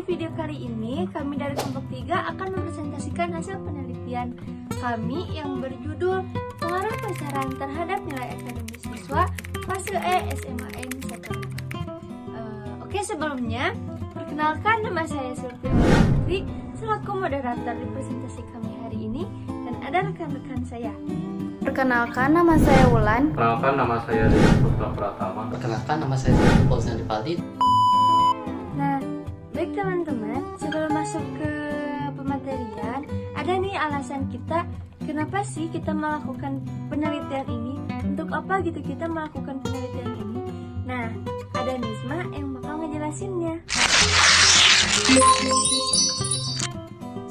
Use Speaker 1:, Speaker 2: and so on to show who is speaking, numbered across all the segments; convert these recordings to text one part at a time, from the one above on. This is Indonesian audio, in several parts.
Speaker 1: video kali ini, kami dari kelompok 3 akan mempresentasikan hasil penelitian kami yang berjudul Pengaruh Pacaran Terhadap Nilai Akademis Siswa Fase E SMAN 1. Oke, sebelumnya, perkenalkan nama saya Sylvia Putri selaku moderator di presentasi kami hari ini, dan ada rekan-rekan saya.
Speaker 2: Perkenalkan, nama saya Wulan.
Speaker 3: Perkenalkan, nama saya Dedy Putra Pratama.
Speaker 4: Perkenalkan, nama saya Fauzan Ripaldi.
Speaker 1: Nah, baik teman-teman, sebelum masuk ke pematerian, ada nih alasan kita kenapa sih kita melakukan penelitian ini, untuk apa gitu kita melakukan penelitian ini. Nah, ada Nisma yang bakal ngejelasinnya.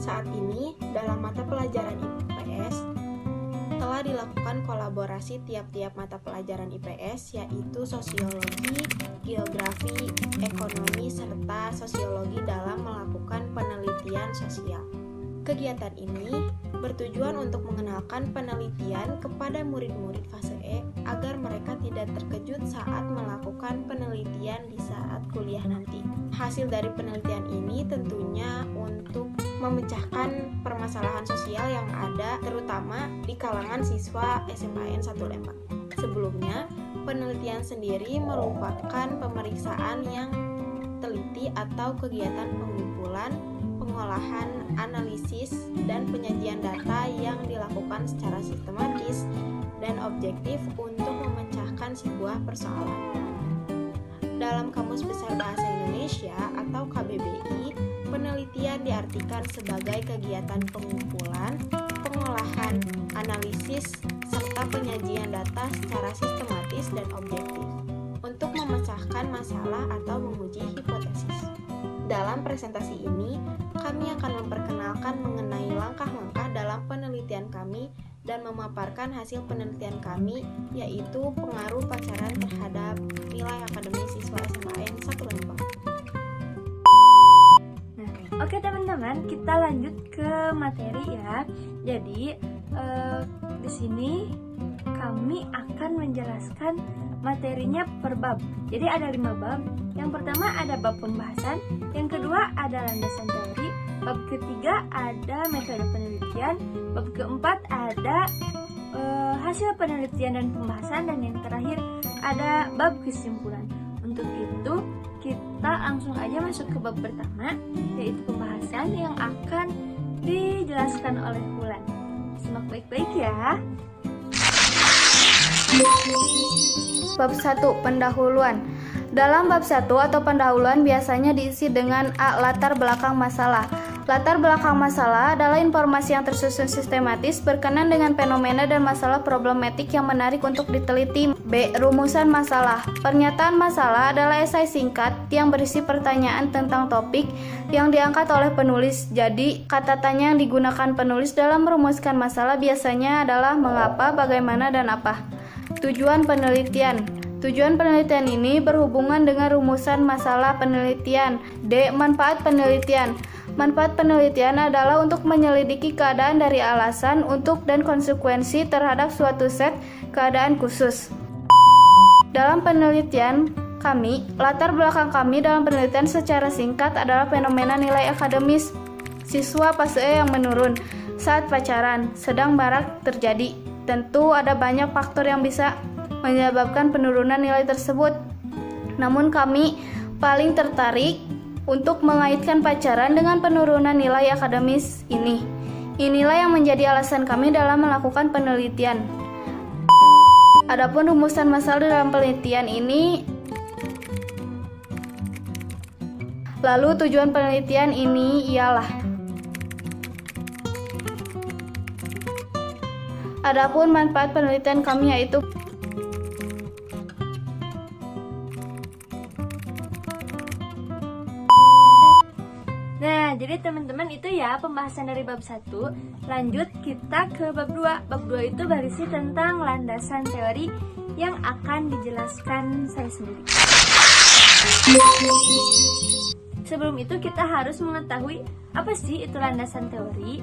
Speaker 5: Saat ini, dalam mata pelajaran IPS, telah dilakukan kolaborasi tiap-tiap mata pelajaran IPS, yaitu sosiologi, geografi, ekonomi, serta sosiologi dalam melakukan penelitian sosial. Kegiatan ini bertujuan untuk mengenalkan penelitian kepada murid-murid fase E agar mereka tidak terkejut saat melakukan penelitian di saat kuliah nanti. Hasil dari penelitian ini tentunya untuk memecahkan permasalahan sosial yang ada terutama di kalangan siswa SMAN 1 Sebelumnya, penelitian sendiri merupakan pemeriksaan yang teliti atau kegiatan pengumpulan, pengolahan, analisis, dan penyajian data yang dilakukan secara sistematis dan objektif untuk memecahkan sebuah persoalan. Dalam Kamus Besar Bahasa Indonesia atau KBBI, penelitian diartikan sebagai kegiatan pengumpulan, pengolahan, analisis, serta penyajian data secara sistematis dan objektif untuk memecahkan masalah atau menguji hipotesis. Dalam presentasi ini, kami akan memperkenalkan mengenai langkah-langkah dalam penelitian kami dan memaparkan hasil penelitian kami, yaitu pengaruh pacaran terhadap nilai akademis siswa SMAN 1
Speaker 1: Oke teman-teman, kita lanjut ke materi ya. Jadi di sini kami akan menjelaskan materinya per bab. Jadi ada 5 bab. Yang pertama ada bab pembahasan, yang kedua ada landasan teori, bab ketiga ada metode penelitian, bab keempat ada hasil penelitian dan pembahasan, dan yang terakhir ada bab kesimpulan. Untuk itu kita langsung aja masuk ke bab pertama, yaitu pembahasan yang akan dijelaskan oleh Wulan. Simak baik-baik ya.
Speaker 2: Bab 1. Pendahuluan. Dalam bab 1 atau pendahuluan biasanya diisi dengan A. Latar belakang masalah. Latar belakang masalah adalah informasi yang tersusun sistematis berkenan dengan fenomena dan masalah problematik yang menarik untuk diteliti. B. Rumusan masalah. Pernyataan masalah adalah esai singkat yang berisi pertanyaan tentang topik yang diangkat oleh penulis. Jadi, kata tanya yang digunakan penulis dalam merumuskan masalah biasanya adalah mengapa, bagaimana, dan apa. Tujuan penelitian. Tujuan penelitian ini berhubungan dengan rumusan masalah penelitian. D. Manfaat penelitian. Manfaat penelitian adalah untuk menyelidiki keadaan dari alasan, untuk, dan konsekuensi terhadap suatu set keadaan khusus. Dalam penelitian kami, latar belakang kami dalam penelitian secara singkat adalah fenomena nilai akademis siswa fase E yang menurun saat pacaran sedang marak terjadi. Tentu ada banyak faktor yang bisa menyebabkan penurunan nilai tersebut. Namun kami paling tertarik untuk mengaitkan pacaran dengan penurunan nilai akademis ini. Inilah yang menjadi alasan kami dalam melakukan penelitian. Adapun rumusan masalah dalam penelitian ini, lalu tujuan penelitian ini ialah. Adapun manfaat penelitian kami yaitu
Speaker 1: Nah, jadi teman-teman itu ya pembahasan dari bab 1. Lanjut kita ke bab 2. Bab 2 itu berisi tentang landasan teori yang akan dijelaskan saya sendiri. Sebelum itu kita harus mengetahui apa sih itu landasan teori.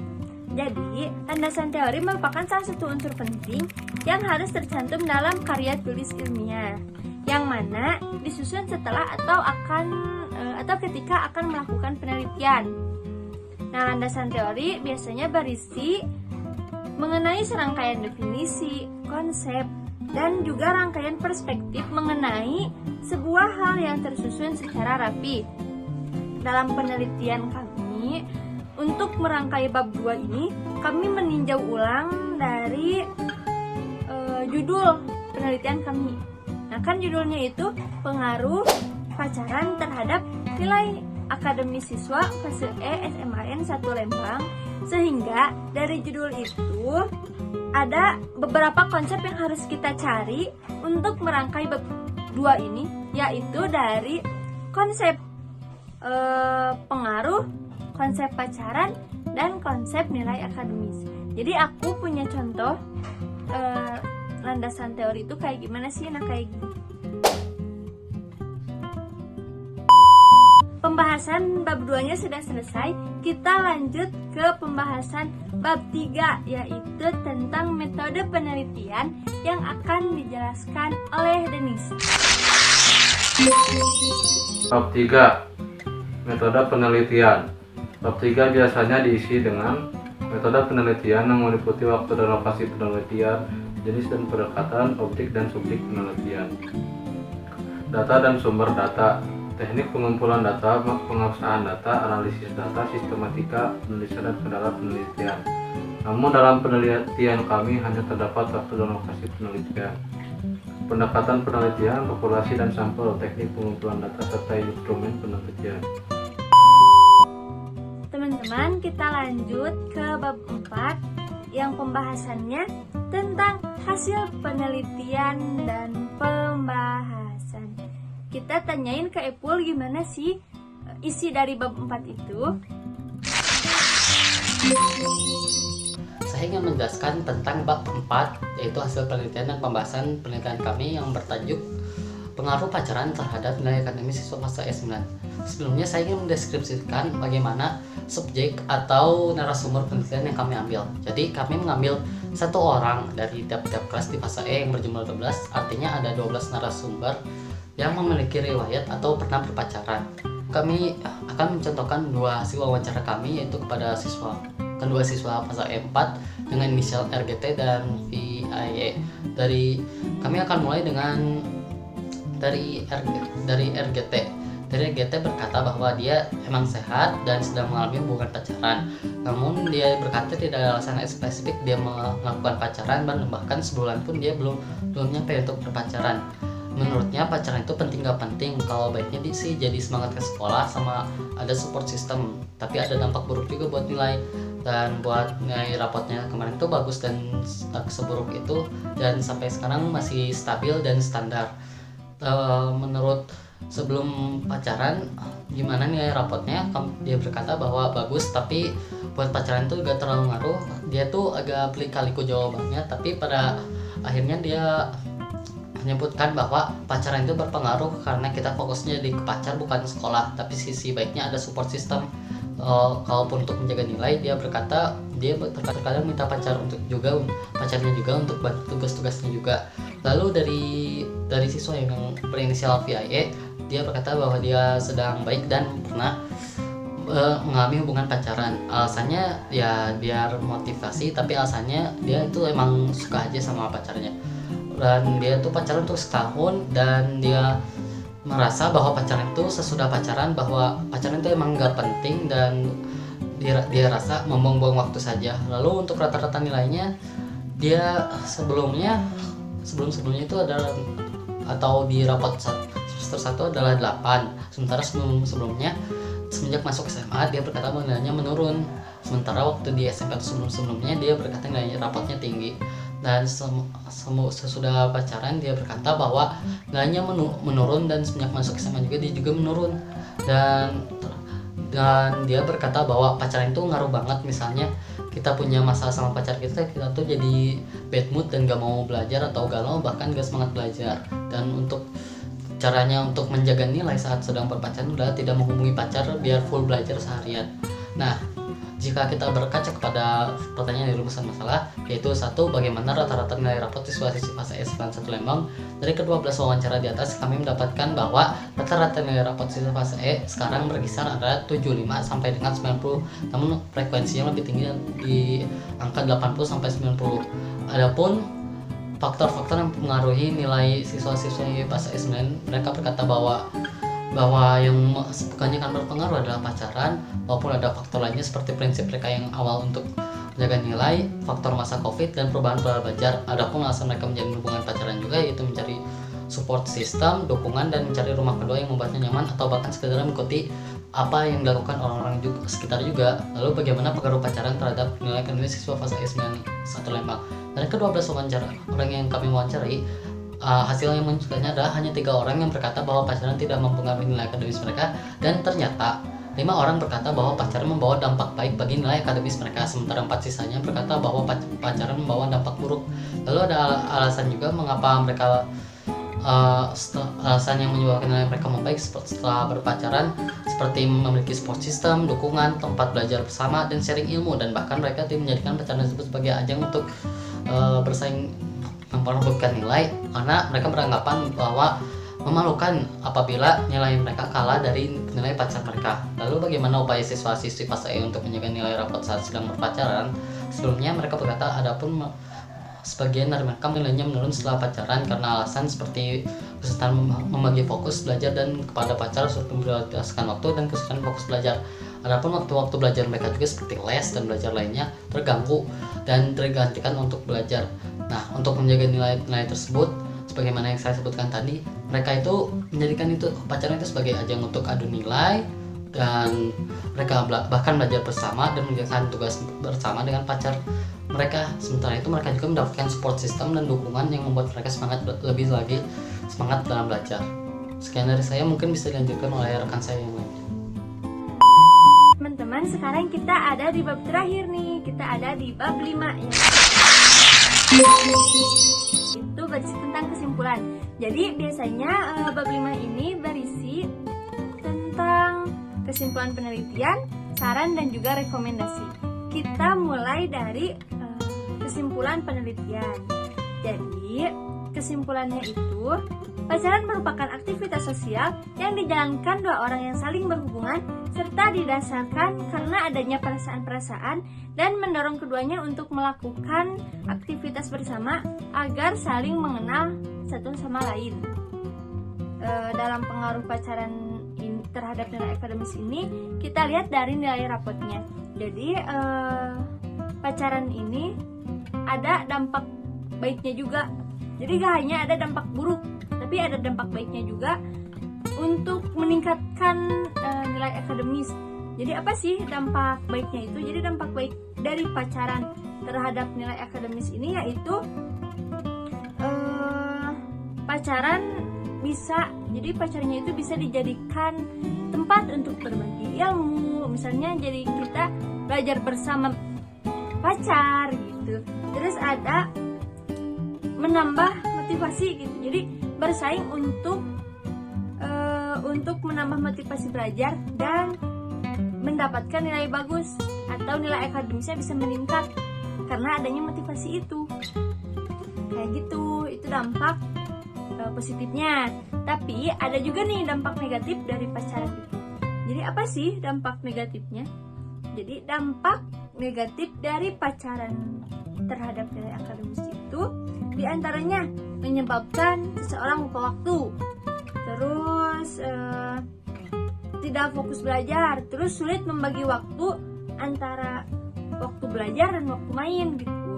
Speaker 1: Jadi, landasan teori merupakan salah satu unsur penting yang harus tercantum dalam karya tulis ilmiah. yang mana disusun setelah atau ketika akan melakukan penelitian. Nah, landasan teori biasanya berisi mengenai serangkaian definisi, konsep, dan juga rangkaian perspektif mengenai sebuah hal yang tersusun secara rapi. Dalam penelitian kami, untuk merangkai bab 2 ini, kami meninjau ulang dari judul penelitian kami. Nah, kan judulnya itu pengaruh pacaran terhadap nilai akademis siswa fase E SMAN 1 Lembang. Sehingga dari judul itu ada beberapa konsep yang harus kita cari untuk merangkai bab 2 ini, yaitu dari konsep pengaruh, konsep pacaran, dan konsep nilai akademis. Jadi aku punya contoh landasan teori itu kayak gimana sih? Nah, kayak gini. Pembahasan bab 2-nya sudah selesai. Kita lanjut ke pembahasan bab 3, yaitu tentang metode penelitian yang akan dijelaskan oleh Denis.
Speaker 3: Bab 3. Metode penelitian. Bab 3 biasanya diisi dengan metode penelitian yang meliputi waktu dan lokasi penelitian, jenis dan pendekatan, objek dan subjek penelitian. Data dan sumber data, teknik pengumpulan data, pengabsahan data, analisis data, sistematika, penulisan dan kendala penelitian. Namun dalam penelitian kami hanya terdapat waktu dan lokasi penelitian, pendekatan penelitian, populasi dan sampel, teknik pengumpulan data, serta instrumen penelitian.
Speaker 1: Teman-teman, kita lanjut ke bab 4 yang pembahasannya tentang hasil penelitian dan pembahasan. Kita tanyain ke Epul gimana sih isi dari bab 4 itu.
Speaker 4: Saya ingin menjelaskan tentang bab 4, yaitu hasil penelitian dan pembahasan penelitian kami yang bertajuk pengaruh pacaran terhadap nilai akademis siswa fase E9. Sebelumnya saya ingin mendeskripsikan bagaimana subjek atau narasumber penelitian yang kami ambil. Jadi kami mengambil satu orang dari tiap-tiap kelas di fase E yang berjumlah 12, artinya ada 12 narasumber yang memiliki riwayat atau pernah berpacaran. Kami akan mencontohkan dua hasil wawancara kami, yaitu kepada kedua siswa fase E4 dengan inisial RGT dan VIE. Kami akan mulai dari RGT. Dari RGT berkata bahwa dia emang sehat dan sedang mengalami hubungan pacaran. Namun dia berkata tidak ada alasan spesifik dia melakukan pacaran, dan bahkan sebulan pun dia belum nyampe untuk berpacaran. Menurutnya pacaran itu penting gak penting, kalau baiknya sih jadi semangat ke sekolah sama ada support system. Tapi ada dampak buruk juga buat nilai, dan buat nilai rapotnya kemarin itu bagus dan seburuk itu, dan sampai sekarang masih stabil dan standar. Menurut sebelum pacaran gimana nilai rapotnya, dia berkata bahwa bagus, tapi buat pacaran itu gak terlalu ngaruh. Dia tuh agak pelik-kaliku jawabannya, tapi pada akhirnya dia menyebutkan bahwa pacaran itu berpengaruh karena kita fokusnya di pacar bukan sekolah, tapi sisi baiknya ada support system. Kalaupun untuk menjaga nilai, dia berkata dia terkadang minta pacarnya juga untuk bantu tugas-tugasnya juga. Lalu dari siswa yang berinisial VIE, dia berkata bahwa dia sedang baik dan pernah mengalami hubungan pacaran. Alasannya ya biar motivasi, tapi alasannya dia itu emang suka aja sama pacarnya. Dan dia tuh pacaran untuk setahun, dan dia merasa bahwa pacaran itu sesudah pacaran, bahwa pacaran itu emang gak penting, dan dia rasa membuang-buang waktu saja. Lalu untuk rata-rata nilainya, dia sebelumnya itu adalah, atau di rapot semester 1 adalah 8, sementara sebelumnya semenjak masuk SMA dia berkata bahwa nilainya menurun. Sementara waktu di SMP sebelumnya dia berkata nilainya rapotnya tinggi. Dan sesudah pacaran dia berkata bahwa nilainya menurun, dan semenjak masuk SMA juga dia juga menurun. Dan dia berkata bahwa pacaran itu ngaruh banget. Misalnya kita punya masalah sama pacar kita tuh jadi bad mood dan gak mau belajar atau galau, bahkan gak semangat belajar. Dan untuk caranya untuk menjaga nilai saat sedang berpacaran adalah tidak menghubungi pacar biar full belajar seharian. Nah, jika kita berkaca kepada pertanyaan di rumusan masalah, yaitu 1. Bagaimana rata-rata nilai rapot siswa-siswi fase E91 Lembang? Dari ke-12 wawancara di atas, kami mendapatkan bahwa rata-rata nilai rapot siswa fase E sekarang berkisar antara 75 sampai dengan 90, namun frekuensinya lebih tinggi di angka 80 sampai 90. Adapun faktor-faktor yang mempengaruhi nilai siswa-siswi fase E9, mereka berkata bahwa yang bukannya akan berpengaruh adalah pacaran, maupun ada faktor lainnya seperti prinsip mereka yang awal untuk menjaga nilai, faktor masa COVID, dan perubahan pola belajar. Adapun alasan mereka menjalin hubungan pacaran juga yaitu mencari support system, dukungan, dan mencari rumah kedua yang membuatnya nyaman, atau bahkan sekedar mengikuti apa yang dilakukan orang-orang sekitar juga. Lalu bagaimana pengaruh pacaran terhadap nilai akademis siswa fase E91 Lembang? Dari ke-12 wawancara orang yang kami wawancarai, hasil yang menunjukkannya adalah hanya 3 orang yang berkata bahwa pacaran tidak mempengaruhi nilai akademis mereka, dan ternyata 5 orang berkata bahwa pacaran membawa dampak baik bagi nilai akademis mereka, sementara 4 sisanya berkata bahwa pacaran membawa dampak buruk. Lalu ada alasan juga mengapa mereka alasan yang menyebabkan nilai mereka membaik setelah berpacaran, seperti memiliki support system, dukungan, tempat belajar bersama, dan sharing ilmu, dan bahkan mereka menjadikan pacaran tersebut sebagai ajang untuk bersaing memperebutkan nilai, karena mereka beranggapan bahwa memalukan apabila nilai mereka kalah dari nilai pacar mereka. Lalu bagaimana upaya siswa-siswi fase E untuk menjaga nilai rapot saat sedang berpacaran? Sebelumnya mereka berkata adapun sebagian dari mereka nilainya menurun setelah pacaran karena alasan seperti kesulitan membagi fokus belajar dan kepada pacar, sulit memprioritaskan waktu, dan kesulitan fokus belajar. Adapun waktu-waktu belajar mereka juga seperti les dan belajar lainnya terganggu dan tergantikan untuk belajar. Nah, untuk menjaga nilai-nilai tersebut, sebagaimana yang saya sebutkan tadi, mereka itu menjadikan itu pacaran itu sebagai ajang untuk adu nilai, dan mereka bahkan belajar bersama dan mengerjakan tugas bersama dengan pacar mereka. Sementara itu mereka juga mendapatkan support system dan dukungan yang membuat mereka lebih lagi semangat dalam belajar. Sekian dari saya, mungkin bisa dilanjutkan oleh rekan saya yang lain.
Speaker 1: Teman-teman, sekarang kita ada di bab terakhir nih. Kita ada di bab 5 ya. Itu berisi tentang kesimpulan. Jadi biasanya bab 5 ini berisi tentang kesimpulan penelitian, saran, dan juga rekomendasi. Kita mulai dari kesimpulan penelitian. Jadi kesimpulannya itu, pacaran merupakan aktivitas sosial yang dijalankan 2 orang yang saling berhubungan serta didasarkan karena adanya perasaan-perasaan dan mendorong keduanya untuk melakukan aktivitas bersama agar saling mengenal satu sama lain. Dalam pengaruh pacaran terhadap nilai akademis ini, kita lihat dari nilai rapotnya. Jadi pacaran ini ada dampak baiknya juga. Jadi gak hanya ada dampak buruk, tapi ada dampak baiknya juga untuk meningkatkan nilai akademis. Jadi apa sih dampak baiknya itu? Jadi dampak baik dari pacaran terhadap nilai akademis ini yaitu pacaran pacarnya itu bisa dijadikan tempat untuk berbagi ilmu. Misalnya jadi kita belajar bersama pacar gitu. Terus ada menambah motivasi gitu. Jadi bersaing untuk menambah motivasi belajar dan mendapatkan nilai bagus atau nilai akademisnya bisa meningkat karena adanya motivasi itu. Kayak gitu, itu dampak positifnya. Tapi ada juga nih dampak negatif dari pacaran itu. Jadi apa sih dampak negatifnya? Jadi dampak negatif dari pacaran terhadap nilai akademis itu diantaranya menyebabkan seseorang lupa waktu, terus tidak fokus belajar, terus sulit membagi waktu antara waktu belajar dan waktu main gitu.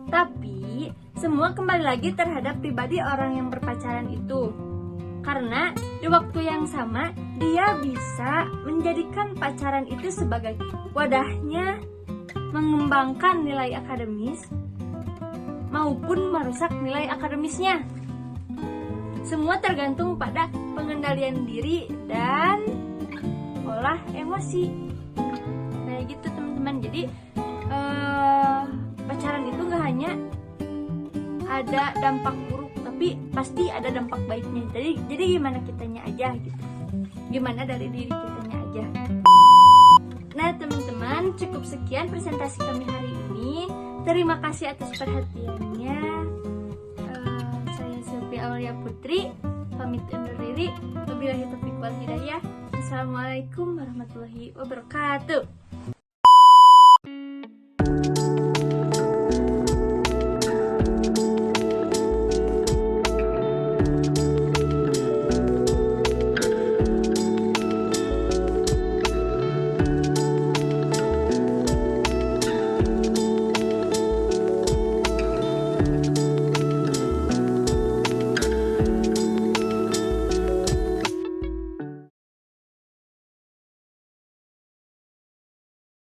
Speaker 1: Tapi semua kembali lagi terhadap pribadi orang yang berpacaran itu, karena di waktu yang sama dia bisa menjadikan pacaran itu sebagai wadahnya mengembangkan nilai akademis maupun merusak nilai akademisnya. Semua tergantung pada pengendalian diri dan olah emosi. Kayak gitu teman-teman. Jadi pacaran itu gak hanya ada dampak buruk, tapi pasti ada dampak baiknya. Jadi gimana kitanya aja gitu. Gimana dari diri kitanya aja. Nah teman-teman, teman-teman, cukup sekian presentasi kami hari ini. Terima kasih atas perhatiannya. Saya Sylvia Aulia Putri, pamit undur diri. Wabillahi taufiq wal hidayah. Assalamualaikum warahmatullahi wabarakatuh.